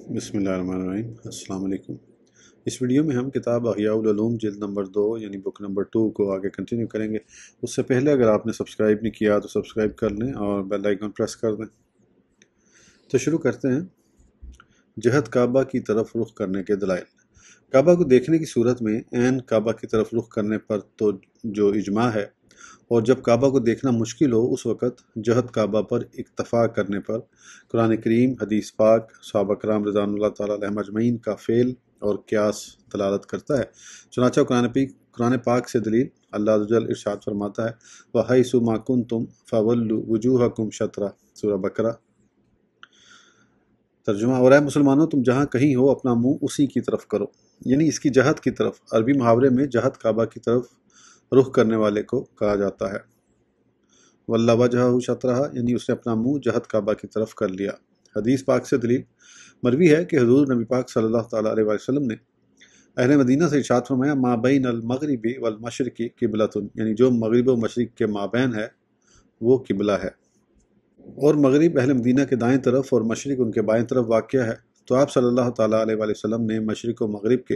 بسم اللہ الرحمن الرحیم۔ السلام علیکم۔ اس ویڈیو میں ہم کتاب احیاء العلوم جلد نمبر 2 یعنی بک نمبر 2 کو آگے کنٹینیو کریں گے۔ اس سے پہلے اگر آپ نے سبسکرائب نہیں کیا تو سبسکرائب کر لیں اور بیل آئیکن پریس کر دیں۔ تو شروع کرتے ہیں۔ جہت کعبہ کی طرف رخ کرنے کے دلائل۔ کعبہ کو دیکھنے کی صورت میں عین کعبہ کی طرف رخ کرنے پر تو جو اجماع ہے، اور جب کعبہ کو دیکھنا مشکل ہو اس وقت جہت کعبہ پر اکتفا کرنے پر قرآن کریم، حدیث پاک، صحابہ کرام رضوان اللہ تعالیٰ علیہم اجمعین کا فعل اور قیاس دلالت کرتا ہے۔ چنانچہ قرآن پاک سے دلیل اللہ عز و جل ارشاد فرماتا ہے وَحَيْثُ مَا كُنْتُمْ فَوَلُّوا وُجُوهَكُمْ شَطْرَهُ، سورہ بقرہ۔ ترجمہ: اور اے مسلمانوں، تم جہاں کہیں ہو اپنا منہ اسی کی طرف کرو، یعنی اس کی جہت کی طرف۔ عربی محاورے میں جہت کعبہ کی طرف رخ کرنے والے کو کہا جاتا ہے۔ وَلَّ وَجْهَهُ شَطْرَهَا، یعنی اس نے اپنا منہ جہت کعبہ کی طرف کر لیا۔ حدیث پاک سے دلیل مروی ہے کہ حضور نبی پاک صلی اللہ تعالیٰ علیہ وسلم نے اہل مدینہ سے ارشاد فرمایا ما بین المغرب والمشرق قبلۃ، یعنی جو مغرب و مشرق کے مابین ہے وہ قبلہ ہے، اور مغرب اہل مدینہ کے دائیں طرف اور مشرق ان کے بائیں طرف واقع ہے۔ تو آپ صلی اللہ تعالیٰ علیہ وسلم نے مشرق و مغرب کے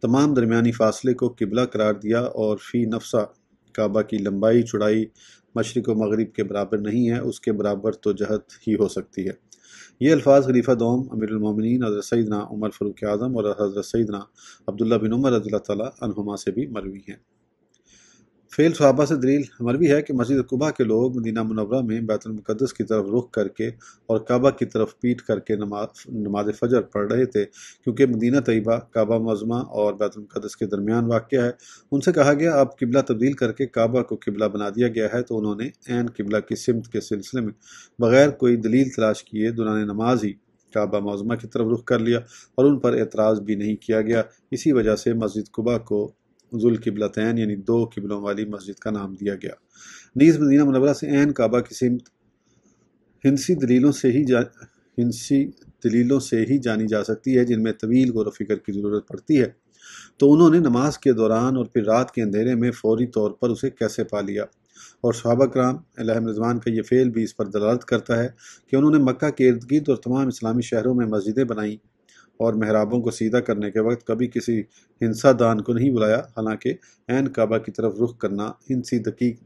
تمام درمیانی فاصلے کو قبلہ قرار دیا، اور فی نفسہ کعبہ کی لمبائی چوڑائی مشرق و مغرب کے برابر نہیں ہے، اس کے برابر تو جہت ہی ہو سکتی ہے۔ یہ الفاظ خلیفہ دوم امیر المومنین حضرت سیدنا عمر فاروق اعظم اور حضرت سیدنا عبداللہ بن عمر رضی اللہ تعالیٰ عنہما سے بھی مروی ہیں۔ فعل صحابہ سے دلیل مروی ہے کہ مسجد قباء کے لوگ مدینہ منورہ میں بیت المقدس کی طرف رخ کر کے اور کعبہ کی طرف پیٹ کر کے نماز فجر پڑھ رہے تھے، کیونکہ مدینہ طیبہ کعبہ معظمہ اور بیت المقدس کے درمیان واقع ہے۔ ان سے کہا گیا اب قبلہ تبدیل کر کے کعبہ کو قبلہ بنا دیا گیا ہے، تو انہوں نے عین قبلہ کی سمت کے سلسلے میں بغیر کوئی دلیل تلاش کیے دوران نماز ہی کعبہ معظمہ کی طرف رخ کر لیا، اور ان پر اعتراض بھی نہیں کیا گیا۔ اسی وجہ سے مسجد قباء کو ذوالقبلتین یعنی دو قبلوں والی مسجد کا نام دیا گیا۔ نیز مدینہ منورہ سے عین کعبہ کی سمت ہندسی دلیلوں سے ہی جانی جا سکتی ہے، جن میں طویل غور و فکر کی ضرورت پڑتی ہے۔ تو انہوں نے نماز کے دوران اور پھر رات کے اندھیرے میں فوری طور پر اسے کیسے پا لیا؟ اور صحابہ کرام علیہم رضوان کا یہ فعل بھی اس پر دلالت کرتا ہے کہ انہوں نے مکہ کے ارد گرد اور تمام اسلامی شہروں میں مسجدیں بنائیں، اور محرابوں کو سیدھا کرنے کے وقت کبھی کسی ہندسہ دان کو نہیں بلایا، حالانکہ عین کعبہ کی طرف رخ کرنا ہندسی دقیق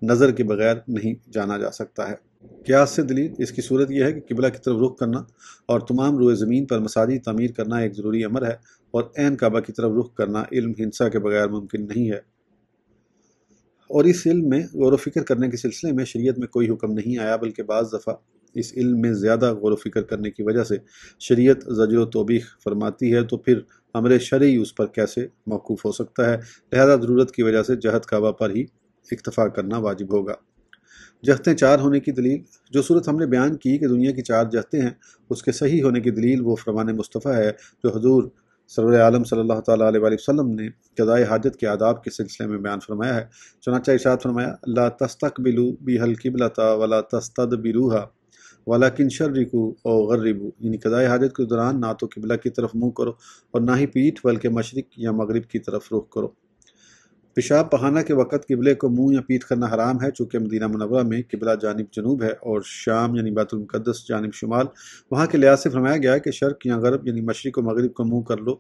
نظر کے بغیر نہیں جانا جا سکتا ہے۔ قیاس سے دلیل اس کی صورت یہ ہے کہ قبلہ کی طرف رخ کرنا اور تمام روئے زمین پر مساجد تعمیر کرنا ایک ضروری امر ہے، اور عین کعبہ کی طرف رخ کرنا علم ہندسہ کے بغیر ممکن نہیں ہے، اور اس علم میں غور و فکر کرنے کے سلسلے میں شریعت میں کوئی حکم نہیں آیا، بلکہ بعض دفعہ اس علم میں زیادہ غور و فکر کرنے کی وجہ سے شریعت زجر و توبیخ فرماتی ہے، تو پھر امر شرعی اس پر کیسے موقوف ہو سکتا ہے؟ لہذا ضرورت کی وجہ سے جہت کعبہ پر ہی اکتفا کرنا واجب ہوگا۔ جہتیں چار ہونے کی دلیل جو صورت ہم نے بیان کی کہ دنیا کی چار جہتیں ہیں، اس کے صحیح ہونے کی دلیل وہ فرمان مصطفیٰ ہے جو حضور سرور عالم صلی اللہ تعالیٰ علیہ وسلم نے قضائے حاجت کے آداب کے سلسلے میں بیان فرمایا ہے۔ چنانچہ ارشاد فرمایا لا تستقبلوا بها القبلۃ ولا تستدبروها ولیکن شرقوا او غربوا، یعنی قضائے حاجت کے دوران نہ تو قبلہ کی طرف منہ کرو اور نہ ہی پیٹھ، بلکہ مشرق یا مغرب کی طرف رخ کرو۔ پیشاب پخانہ کے وقت قبلے کو منہ یا پیٹھ کرنا حرام ہے، چونکہ مدینہ منورہ میں قبلہ جانب جنوب ہے اور شام یعنی بیت المقدس جانب شمال۔ وہاں کے لحاظ سے فرمایا گیا ہے کہ شرق یا غرب یعنی مشرق و مغرب کو منہ کر لو۔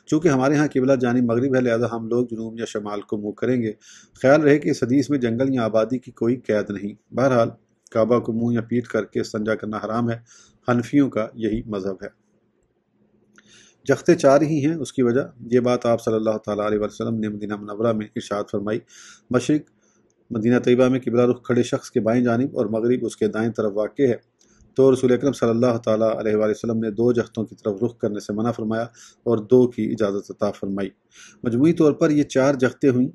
چونکہ ہمارے ہاں قبلہ جانب مغرب ہے، لہذا ہم لوگ جنوب یا شمال کو منہ کریں گے۔ خیال رہے کہ اس حدیث میں جنگل یا آبادی کی کوئی قید نہیں۔ بہرحال کعبہ کو منہ یا پیٹھ کر کے استنجا کرنا حرام ہے، حنفیوں کا یہی مذہب ہے۔ جختیں چار ہی ہیں، اس کی وجہ یہ بات آپ صلی اللہ تعالیٰ علیہ وسلم نے مدینہ منورہ میں ارشاد فرمائی مشرق مدینہ طیبہ میں قبلہ رخ کھڑے شخص کے بائیں جانب اور مغرب اس کے دائیں طرف واقع ہے، تو رسول اکرم صلی اللہ تعالیٰ علیہ وسلم نے دو جہتوں کی طرف رخ کرنے سے منع فرمایا اور دو کی اجازت عطا فرمائی۔ مجموعی طور پر یہ چار جہتیں ہوئیں۔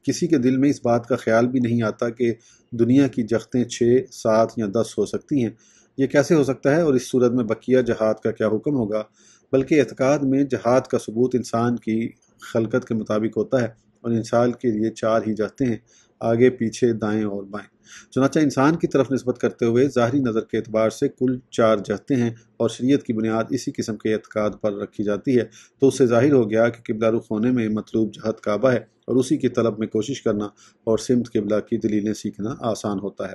کسی کے دل میں اس بات کا خیال بھی نہیں آتا کہ دنیا کی جہتیں 6، 7 یا 10 ہو سکتی ہیں۔ یہ کیسے ہو سکتا ہے، اور اس صورت میں بقیہ جہات کا کیا حکم ہوگا؟ بلکہ اعتقاد میں جہات کا ثبوت انسان کی خلقت کے مطابق ہوتا ہے، اور انسان کے لیے 4 ہی جہتیں ہیں، آگے پیچھے دائیں اور بائیں۔ چنانچہ انسان کی طرف نسبت کرتے ہوئے ظاہری نظر کے اعتبار سے کل 4 جہتیں ہیں، اور شریعت کی بنیاد اسی قسم کے اعتقاد پر رکھی جاتی ہے، تو اس سے ظاہر ہو گیا کہ قبلہ رخ ہونے میں مطلوب جہت کعبہ ہے، اور اسی کی طلب میں کوشش کرنا اور سمت قبلہ کی دلیلیں سیکھنا آسان ہوتا ہے۔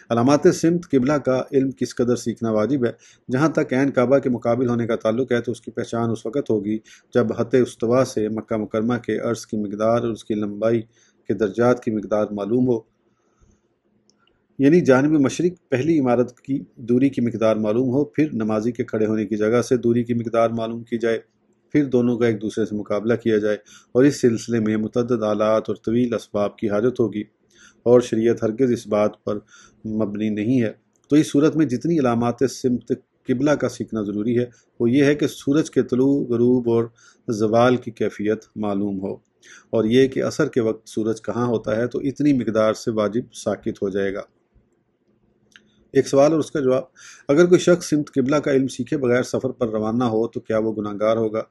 علامات سمت قبلہ کا علم کس قدر سیکھنا واجب ہے؟ جہاں تک عین کعبہ کے مقابل ہونے کا تعلق ہے تو اس کی پہچان اس وقت ہوگی جب خط استوا سے مکہ مکرمہ کے عرض کی مقدار اور اس کی لمبائی کے درجات کی مقدار معلوم ہو، یعنی جانب مشرق پہلی عمارت کی دوری کی مقدار معلوم ہو، پھر نمازی کے کھڑے ہونے کی جگہ سے دوری کی مقدار معلوم کی جائے، پھر دونوں کا ایک دوسرے سے مقابلہ کیا جائے، اور اس سلسلے میں متعدد آلات اور طویل اسباب کی حاجت ہوگی، اور شریعت ہرگز اس بات پر مبنی نہیں ہے۔ تو اس صورت میں جتنی علامات سمت قبلہ کا سیکھنا ضروری ہے وہ یہ ہے کہ سورج کے طلوع، غروب اور زوال کی کیفیت معلوم ہو، اور یہ کہ عصر کے وقت سورج کہاں ہوتا ہے، تو اتنی مقدار سے واجب ساکت ہو جائے گا۔ ایک سوال اور اس کا جواب: اگر کوئی شخص سمت قبلہ کا علم سیکھے بغیر سفر پر روانہ ہو تو کیا وہ گناہگار ہوگا؟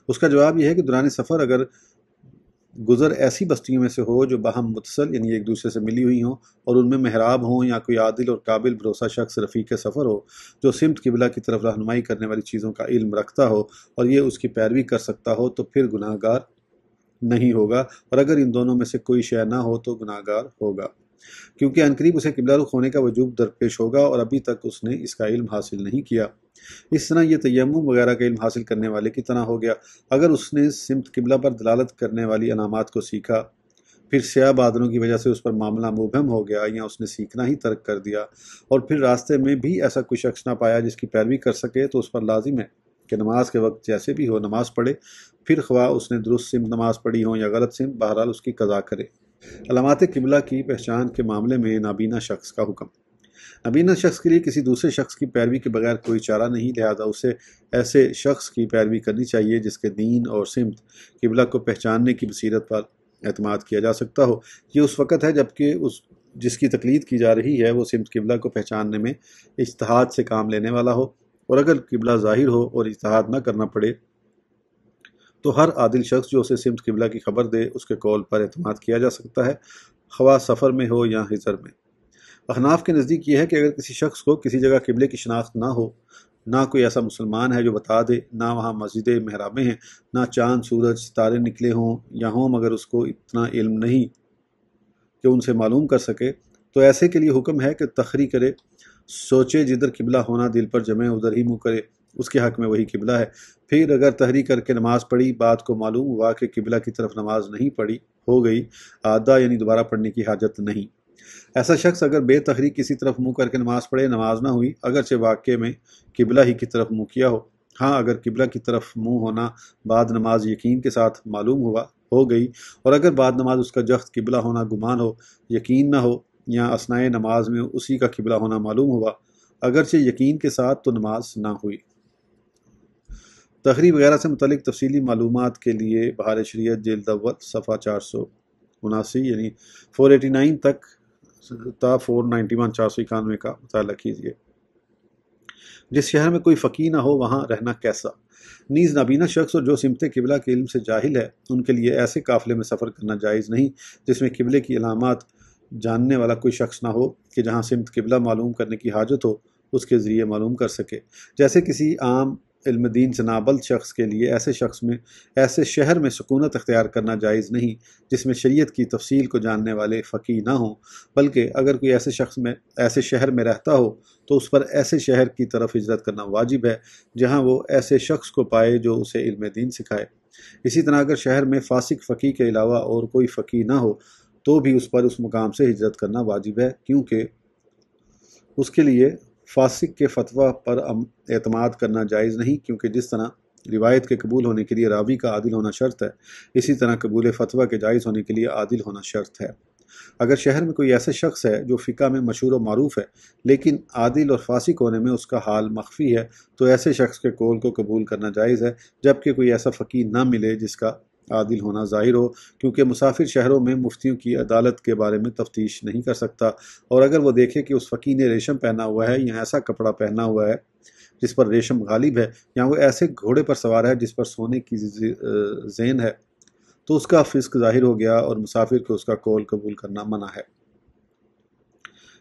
اس کا جواب یہ ہے کہ دوران سفر اگر گزر ایسی بستیوں میں سے ہو جو باہم متصل یعنی ایک دوسرے سے ملی ہوئی ہوں اور ان میں محراب ہوں، یا کوئی عادل اور قابل بھروسہ شخص رفیق سفر ہو جو سمت قبلہ کی طرف رہنمائی کرنے والی چیزوں کا علم رکھتا ہو اور یہ اس کی پیروی کر سکتا ہو، تو پھر گناہگار نہیں ہوگا، اور اگر ان دونوں میں سے کوئی شے نہ ہو تو گناہگار ہوگا، کیونکہ عنقریب اسے قبلہ رخ ہونے کا وجوب درپیش ہوگا اور ابھی تک اس نے اس کا علم حاصل نہیں کیا۔ اس طرح یہ تیمم وغیرہ کا علم حاصل کرنے والے کی طرح ہو گیا۔ اگر اس نے سمت قبلہ پر دلالت کرنے والی علامات کو سیکھا، پھر سیاہ بادلوں کی وجہ سے اس پر معاملہ مبہم ہو گیا، یا اس نے سیکھنا ہی ترک کر دیا، اور پھر راستے میں بھی ایسا کوئی شخص نہ پایا جس کی پیروی کر سکے، تو اس پر لازم ہے کہ نماز کے وقت جیسے بھی ہو نماز پڑھے، پھر خواہ اس نے درست سمت نماز پڑھی ہو یا غلط سمت، بہرحال اس کی قضا کرے۔ علامات قبلہ کی پہچان کے معاملے میں نابینا شخص کا حکم۔ نابینا شخص کے لیے کسی دوسرے شخص کی پیروی کے بغیر کوئی چارہ نہیں، لہذا اسے ایسے شخص کی پیروی کرنی چاہیے جس کے دین اور سمت قبلہ کو پہچاننے کی بصیرت پر اعتماد کیا جا سکتا ہو۔ یہ اس وقت ہے جبکہ جس کی تقلید کی جا رہی ہے وہ سمت قبلہ کو پہچاننے میں اجتہاد سے کام لینے والا ہو، اور اگر قبلہ ظاہر ہو اور اجتہاد نہ کرنا پڑے تو ہر عادل شخص جو اسے سمت قبلہ کی خبر دے اس کے قول پر اعتماد کیا جا سکتا ہے، خواہ سفر میں ہو یا حضر میں۔ احناف کے نزدیک یہ ہے کہ اگر کسی شخص کو کسی جگہ قبلے کی شناخت نہ ہو، نہ کوئی ایسا مسلمان ہے جو بتا دے، نہ وہاں مسجدیں محرابیں ہیں، نہ چاند سورج ستارے نکلے ہوں یا ہوں، مگر اس کو اتنا علم نہیں کہ ان سے معلوم کر سکے، تو ایسے کے لیے حکم ہے کہ تخری کرے، سوچے جدھر قبلہ ہونا دل پر جمے ادھر ہی منہ کرے، اس کے حق میں وہی قبلہ ہے۔ پھر اگر تحری کر کے نماز پڑھی، بات کو معلوم ہوا کہ قبلہ کی طرف نماز نہیں پڑھی ہو گئی، آدھا یعنی دوبارہ پڑھنے کی حاجت نہیں۔ ایسا شخص اگر بے تحریک کسی طرف منہ کر کے نماز پڑھے، نماز نہ ہوئی، اگرچہ واقعے میں قبلہ ہی کی طرف منہ کیا ہو۔ ہاں، اگر قبلہ کی طرف منہ ہونا بعد نماز یقین کے ساتھ معلوم ہو گئی، اور اگر بعد نماز اس کا جخت قبلہ ہونا گمان ہو، یقین نہ ہو، یا اثناء نماز میں اسی کا قبلہ ہونا معلوم ہوا، اگرچہ یقین کے ساتھ، تو نماز نہ ہوئی۔ تحریر وغیرہ سے متعلق تفصیلی معلومات کے لیے بہار شریعت جلد اول صفحہ 479 یعنی 489 تک تا 491 491 کا مطالعہ کیجیے۔ جس شہر میں کوئی فقیہ نہ ہو وہاں رہنا کیسا؟ نیز نابینا شخص اور جو سمت قبلہ کے علم سے جاہل ہے، ان کے لیے ایسے قافلے میں سفر کرنا جائز نہیں جس میں قبلے کی علامات جاننے والا کوئی شخص نہ ہو کہ جہاں سمت قبلہ معلوم کرنے کی حاجت ہو اس کے ذریعے معلوم کر سکے۔ جیسے کسی عام علم دین سے نابلد شخص کے لیے ایسے شہر میں سکونت اختیار کرنا جائز نہیں جس میں شریعت کی تفصیل کو جاننے والے فقیہ نہ ہوں، بلکہ اگر کوئی ایسے شہر میں رہتا ہو تو اس پر ایسے شہر کی طرف ہجرت کرنا واجب ہے جہاں وہ ایسے شخص کو پائے جو اسے علم دین سکھائے۔ اسی طرح اگر شہر میں فاسق فقیہ کے علاوہ اور کوئی فقیہ نہ ہو تو بھی اس پر اس مقام سے ہجرت کرنا واجب ہے، کیونکہ اس کے لیے فاسق کے فتویٰ پر اعتماد کرنا جائز نہیں، کیونکہ جس طرح روایت کے قبول ہونے کے لیے راوی کا عادل ہونا شرط ہے، اسی طرح قبول فتویٰ کے جائز ہونے کے لیے عادل ہونا شرط ہے۔ اگر شہر میں کوئی ایسا شخص ہے جو فقہ میں مشہور و معروف ہے لیکن عادل اور فاسق ہونے میں اس کا حال مخفی ہے، تو ایسے شخص کے قول کو قبول کرنا جائز ہے، جبکہ کوئی ایسا فقیہ نہ ملے جس کا عادل ہونا ظاہر ہو، کیونکہ مسافر شہروں میں مفتیوں کی عدالت کے بارے میں تفتیش نہیں کر سکتا، اور اگر وہ دیکھے کہ اس فقیہ نے ریشم پہنا ہوا ہے یا ایسا کپڑا پہنا ہوا ہے جس پر ریشم غالب ہے، یا وہ ایسے گھوڑے پر سوار ہے جس پر سونے کی زین ہے، تو اس کا فسق ظاہر ہو گیا اور مسافر کو اس کا قول قبول کرنا منع ہے،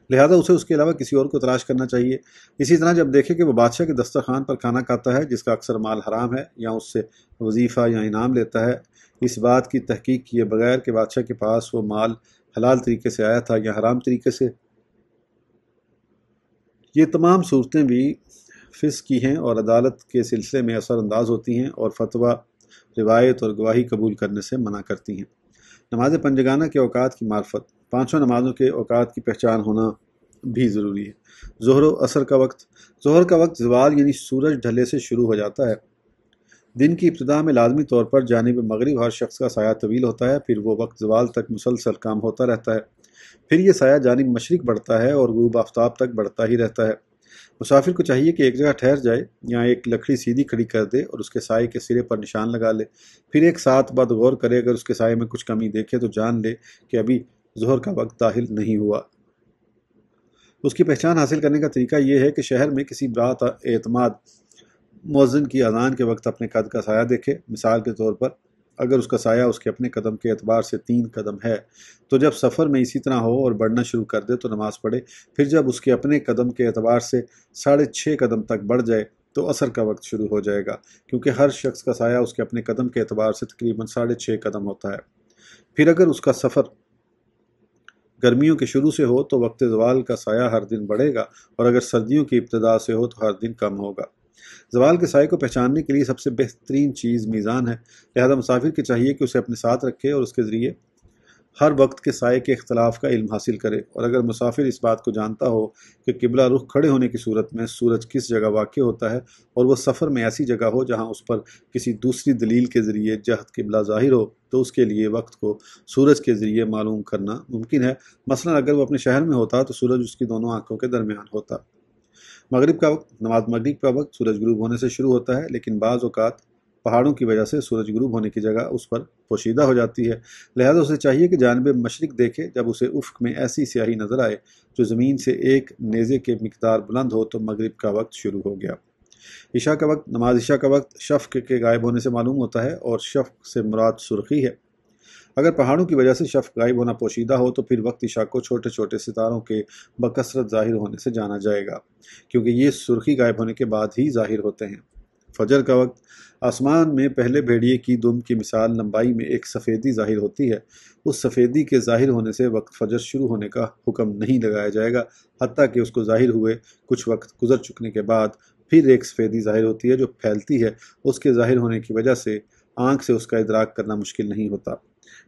لہذا اسے اس کے علاوہ کسی اور کو تلاش کرنا چاہیے۔ اسی طرح جب دیکھے کہ وہ بادشاہ کے دسترخوان پر کھانا کھاتا ہے جس کا اکثر مال حرام ہے، یا اس سے وظیفہ یا انعام لیتا ہے، اس بات کی تحقیق کیے بغیر کہ بادشاہ کے پاس وہ مال حلال طریقے سے آیا تھا یا حرام طریقے سے، یہ تمام صورتیں بھی فسق کی ہیں اور عدالت کے سلسلے میں اثر انداز ہوتی ہیں اور فتویٰ، روایت اور گواہی قبول کرنے سے منع کرتی ہیں۔ نماز پنجگانہ کے اوقات کی معرفت۔ پانچوں نمازوں کے اوقات کی پہچان ہونا بھی ضروری ہے۔ ظہر و عصر کا وقت۔ ظہر کا وقت زوال یعنی سورج ڈھلے سے شروع ہو جاتا ہے۔ دن کی ابتدا میں لازمی طور پر جانب مغرب ہر شخص کا سایہ طویل ہوتا ہے، پھر وہ وقت زوال تک مسلسل کام ہوتا رہتا ہے، پھر یہ سایہ جانب مشرق بڑھتا ہے اور غروب آفتاب تک بڑھتا ہی رہتا ہے۔ مسافر کو چاہیے کہ ایک جگہ ٹھہر جائے یا ایک لکڑی سیدھی کھڑی کر دے اور اس کے سائے کے سرے پر نشان لگا لے، پھر ایک ساتھ بعد غور کرے، اگر اس کے سائے میں کچھ کمی دیکھے تو جان لے کہ ابھی ظہر کا وقت داخل نہیں ہوا۔ اس کی پہچان حاصل کرنے کا طریقہ یہ ہے کہ شہر میں کسی برات اعتماد مؤذن کی اذان کے وقت اپنے قد کا سایہ دیکھے۔ مثال کے طور پر اگر اس کا سایہ اس کے اپنے قدم کے اعتبار سے 3 قدم ہے تو جب سفر میں اسی طرح ہو اور بڑھنا شروع کر دے تو نماز پڑھے، پھر جب اس کے اپنے قدم کے اعتبار سے 6.5 قدم تک بڑھ جائے تو عصر کا وقت شروع ہو جائے گا، کیونکہ ہر شخص کا سایہ اس کے اپنے قدم کے اعتبار سے تقریباً 6.5 قدم ہوتا ہے۔ پھر اگر اس کا سفر گرمیوں کے شروع سے ہو تو وقت زوال کا سایہ ہر دن بڑھے گا، اور اگر سردیوں کی ابتدا سے ہو تو ہر دن کم ہوگا۔ زوال کے سائے کو پہچاننے کے لیے سب سے بہترین چیز میزان ہے، لہذا مسافر کے چاہیے کہ اسے اپنے ساتھ رکھے اور اس کے ذریعے ہر وقت کے سائے کے اختلاف کا علم حاصل کرے، اور اگر مسافر اس بات کو جانتا ہو کہ قبلہ رخ کھڑے ہونے کی صورت میں سورج کس جگہ واقع ہوتا ہے اور وہ سفر میں ایسی جگہ ہو جہاں اس پر کسی دوسری دلیل کے ذریعے جہت قبلہ ظاہر ہو، تو اس کے لیے وقت کو سورج کے ذریعے معلوم کرنا ممکن ہے۔ مثلا اگر وہ اپنے شہر میں ہوتا تو سورج اس کی دونوں آنکھوں کے درمیان ہوتا۔ مغرب کا وقت۔ نماز مغرب کا وقت سورج غروب ہونے سے شروع ہوتا ہے، لیکن بعض اوقات پہاڑوں کی وجہ سے سورج غروب ہونے کی جگہ اس پر پوشیدہ ہو جاتی ہے، لہذا اسے چاہیے کہ جانب مشرق دیکھے۔ جب اسے افق میں ایسی سیاہی نظر آئے جو زمین سے 1 نیزے کے مقدار بلند ہو تو مغرب کا وقت شروع ہو گیا۔ عشاء کا وقت۔ نماز عشاء کا وقت شفق کے غائب ہونے سے معلوم ہوتا ہے، اور شفق سے مراد سرخی ہے۔ اگر پہاڑوں کی وجہ سے شفق غائب ہونا پوشیدہ ہو تو پھر وقت عشاء کو چھوٹے چھوٹے ستاروں کے بکثرت ظاہر ہونے سے جانا جائے گا، کیونکہ یہ سرخی غائب ہونے کے بعد ہی ظاہر ہوتے ہیں۔ فجر کا وقت۔ آسمان میں پہلے بھیڑیے کی دم کی مثال لمبائی میں ایک سفیدی ظاہر ہوتی ہے، اس سفیدی کے ظاہر ہونے سے وقت فجر شروع ہونے کا حکم نہیں لگایا جائے گا، حتیٰ کہ اس کو ظاہر ہوئے کچھ وقت گزر چکنے کے بعد پھر ایک سفیدی ظاہر ہوتی ہے جو پھیلتی ہے، اس کے ظاہر ہونے کی وجہ سے آنکھ سے اس کا ادراک کرنا مشکل نہیں ہوتا۔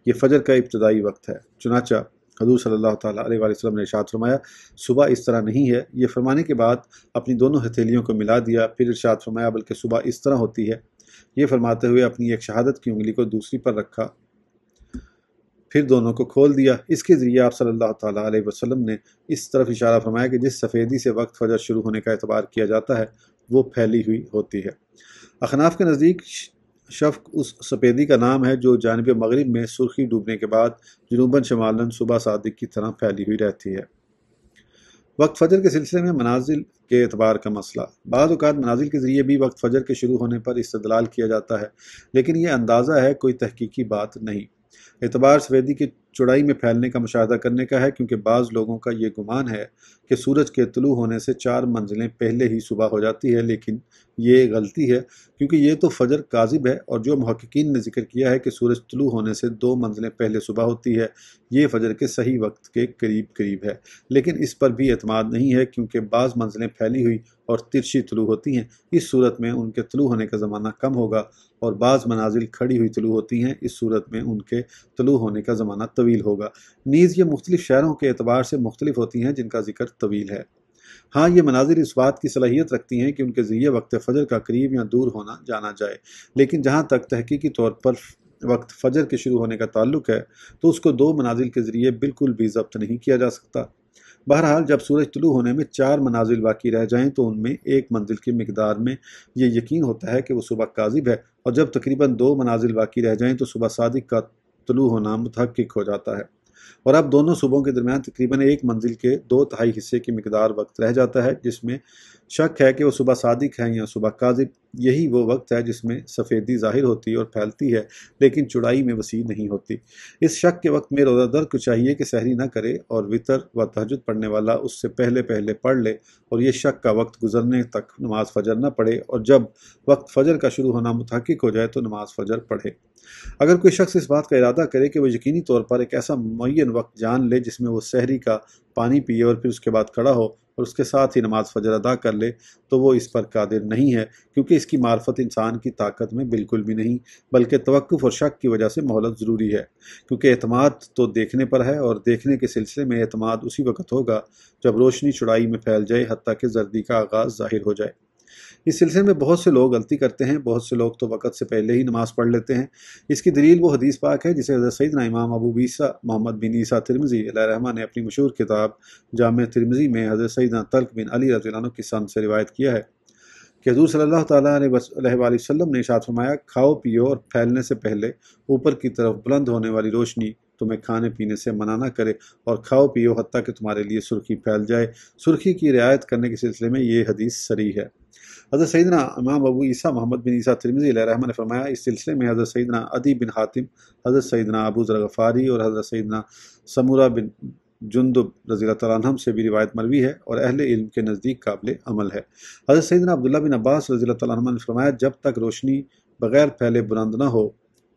یہ فجر کا ابتدائی وقت ہے۔ چنانچہ حضور صلی اللہ تعالیٰ علیہ وآلہ وسلم نے ارشاد فرمایا، صبح اس طرح نہیں ہے۔ یہ فرمانے کے بعد اپنی دونوں ہتھیلیوں کو ملا دیا، پھر ارشاد فرمایا بلکہ صبح اس طرح ہوتی ہے۔ یہ فرماتے ہوئے اپنی ایک شہادت کی انگلی کو دوسری پر رکھا، پھر دونوں کو کھول دیا۔ اس کے ذریعے آپ صلی اللہ تعالیٰ علیہ وسلم نے اس طرف اشارہ فرمایا کہ جس سفیدی سے وقت فجر شروع ہونے کا اعتبار کیا جاتا ہے وہ پھیلی ہوئی ہوتی ہے۔ احناف کے نزدیک شفق اس سفیدی کا نام ہے جو جانب مغرب میں سرخی ڈوبنے کے بعد جنوباً شمالاً صبح صادق کی طرح پھیلی ہوئی رہتی ہے۔ وقت فجر کے سلسلے میں منازل کے اعتبار کا مسئلہ۔ بعض اوقات منازل کے ذریعے بھی وقت فجر کے شروع ہونے پر استدلال کیا جاتا ہے، لیکن یہ اندازہ ہے، کوئی تحقیقی بات نہیں۔ اعتبار سفیدی کی چوڑائی میں پھیلنے کا مشاہدہ کرنے کا ہے، کیونکہ بعض لوگوں کا یہ گمان ہے کہ سورج کے طلوع ہونے سے 4 منزلیں پہلے ہی صبح ہو جاتی ہے، لیکن یہ غلطی ہے، کیونکہ یہ تو فجر کاذب ہے، اور جو محققین نے ذکر کیا ہے کہ سورج طلوع ہونے سے 2 منزلیں پہلے صبح ہوتی ہے، یہ فجر کے صحیح وقت کے قریب قریب ہے، لیکن اس پر بھی اعتماد نہیں ہے، کیونکہ بعض منزلیں پھیلی ہوئی اور ترچھی طلوع ہوتی ہیں، اس صورت میں ان کے طلوع ہونے کا زمانہ کم ہوگا، اور بعض منازل کھڑی ہوئی طلوع ہوتی ہیں، اس صورت میں ان کے طلوع ہونے کا زمانہ طویل ہوگا۔ نیز یہ مختلف شہروں کے اعتبار سے مختلف ہوتی ہیں جن کا ذکر طویل ہے۔ ہاں، یہ مناظر اس بات کی صلاحیت رکھتی ہیں کہ ان کے ذریعے وقت فجر کا قریب یا دور ہونا جانا جائے، لیکن جہاں تک تحقیقی طور پر وقت فجر کے شروع ہونے کا تعلق ہے تو اس کو 2 منازل کے ذریعے بالکل بھی ضبط نہیں کیا جا سکتا۔ بہرحال جب سورج طلوع ہونے میں 4 منازل باقی رہ جائیں تو ان میں 1 منزل کی مقدار میں یہ یقین ہوتا ہے کہ وہ صبح کاذب ہے، اور جب تقریباً 2 منازل باقی رہ جائیں تو صبح صادق کا طلوع ہونا متحقق ہو جاتا ہے، اور اب دونوں صبحوں کے درمیان تقریباً 1 منزل کے 2/3 حصے کی مقدار وقت رہ جاتا ہے، جس میں شک ہے کہ وہ صبح صادق ہے یا صبح کاذب۔ یہی وہ وقت ہے جس میں سفیدی ظاہر ہوتی اور پھیلتی ہے، لیکن چوڑائی میں وسیع نہیں ہوتی۔ اس شک کے وقت میں روزہ دار کو چاہیے کہ سحری نہ کرے، اور وتر و تہجد پڑھنے والا اس سے پہلے پڑھ لے، اور یہ شک کا وقت گزرنے تک نماز فجر نہ پڑھے، اور جب وقت فجر کا شروع ہونا متحقق ہو جائے تو نماز فجر پڑھے۔ اگر کوئی شخص اس بات کا ارادہ کرے کہ وہ یقینی طور پر ایک ایسا معین وقت جان لے جس میں وہ سحری کا پانی پیے اور پھر اس کے بعد کھڑا ہو اور اس کے ساتھ ہی نماز فجر ادا کر لے تو وہ اس پر قادر نہیں ہے، کیونکہ اس کی معرفت انسان کی طاقت میں بالکل بھی نہیں، بلکہ توقف اور شک کی وجہ سے مہلت ضروری ہے، کیونکہ اعتماد تو دیکھنے پر ہے، اور دیکھنے کے سلسلے میں اعتماد اسی وقت ہوگا جب روشنی چڑائی میں پھیل جائے حتیٰ کہ زردی کا آغاز ظاہر ہو جائے۔ اس سلسلے میں بہت سے لوگ غلطی کرتے ہیں، بہت سے لوگ تو وقت سے پہلے ہی نماز پڑھ لیتے ہیں۔ اس کی دلیل وہ حدیث پاک ہے جسے حضرت سیدنا امام ابو عیسیٰ محمد بن عیسیٰ ترمذی علیہ رحمہ نے اپنی مشہور کتاب جامع ترمذی میں حضرت سیدنا طلق بن علی رضی اللہ عنہ کی سند سے روایت کیا ہے کہ حضور صلی اللہ تعالیٰ علیہ وآلہ وسلم نے ارشاد فرمایا، کھاؤ پیو اور پھیلنے سے پہلے اوپر کی طرف بلند ہونے والی روشنی تمہیں کھانے پینے سے منع نہ کرے، اور کھاؤ پیو حتیٰ کہ تمہارے لیے سرخی پھیل جائے۔ سرخی کی رعایت کرنے کے سلسلے میں یہ حدیث صریح ہے۔ حضرت سیدنا امام ابو عیسیٰ محمد بن عیسیٰ ترمذی علیہ رحمہ نے فرمایا، اس سلسلے میں حضرت سیدنا عدی بن حاتم، حضرت سیدنا ابو ذر غفاری اور حضرت سیدنا سمورہ بن جندب رضی اللہ تعالیٰ عنہم سے بھی روایت مروی ہے اور اہل علم کے نزدیک قابل عمل ہے۔ حضرت سیدنا عبداللہ بن عباس رضی اللہ تعالیٰ عنہ نے فرمایا، جب تک روشنی بغیر پھیلے بلند نہ ہو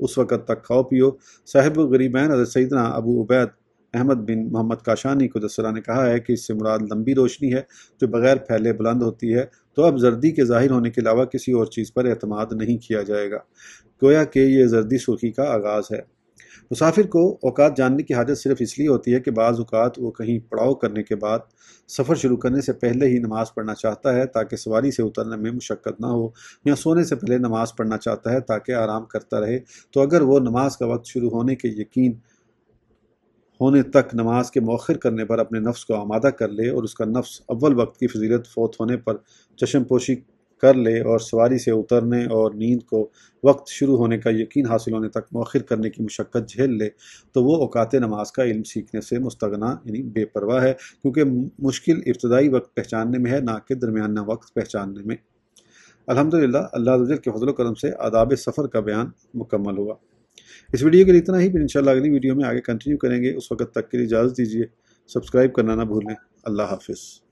اس وقت تک کھاؤ پیو۔ صاحب غریبین حضرت سیدنا ابو عبید احمد بن محمد کاشانی کو دسرہ نے کہا ہے کہ اس سے مراد لمبی روشنی ہے جو بغیر پھیلے بلند ہوتی ہے، تو اب زردی کے ظاہر ہونے کے علاوہ کسی اور چیز پر اعتماد نہیں کیا جائے گا، گویا کہ یہ زردی سرخی کا آغاز ہے۔ مسافر کو اوقات جاننے کی حاجت صرف اس لیے ہوتی ہے کہ بعض اوقات وہ کہیں پڑاؤ کرنے کے بعد سفر شروع کرنے سے پہلے ہی نماز پڑھنا چاہتا ہے تاکہ سواری سے اترنے میں مشقت نہ ہو، یا سونے سے پہلے نماز پڑھنا چاہتا ہے تاکہ آرام کرتا رہے، تو اگر وہ نماز کا وقت شروع ہونے کے یقین ہونے تک نماز کے مؤخر کرنے پر اپنے نفس کو آمادہ کر لے اور اس کا نفس اول وقت کی فضیلت فوت ہونے پر چشم پوشی کر لے اور سواری سے اترنے اور نیند کو وقت شروع ہونے کا یقین حاصل ہونے تک مؤخر کرنے کی مشقت جھیل لے، تو وہ اوقات نماز کا علم سیکھنے سے مستغنا یعنی بے پرواہ ہے، کیونکہ مشکل ابتدائی وقت پہچاننے میں ہے، نہ کہ درمیانہ وقت پہچاننے میں۔ الحمدللہ، اللہ عز و جل کے فضل و کرم سے آداب سفر کا بیان مکمل ہوا۔ اس ویڈیو کے لیے اتنا ہی، پھر انشاءاللہ اگلی ویڈیو میں آگے کنٹینیو کریں گے۔ اس وقت تک کے لیے اجازت دیجیے، سبسکرائب کرنا نہ بھولیں۔ اللہ حافظ۔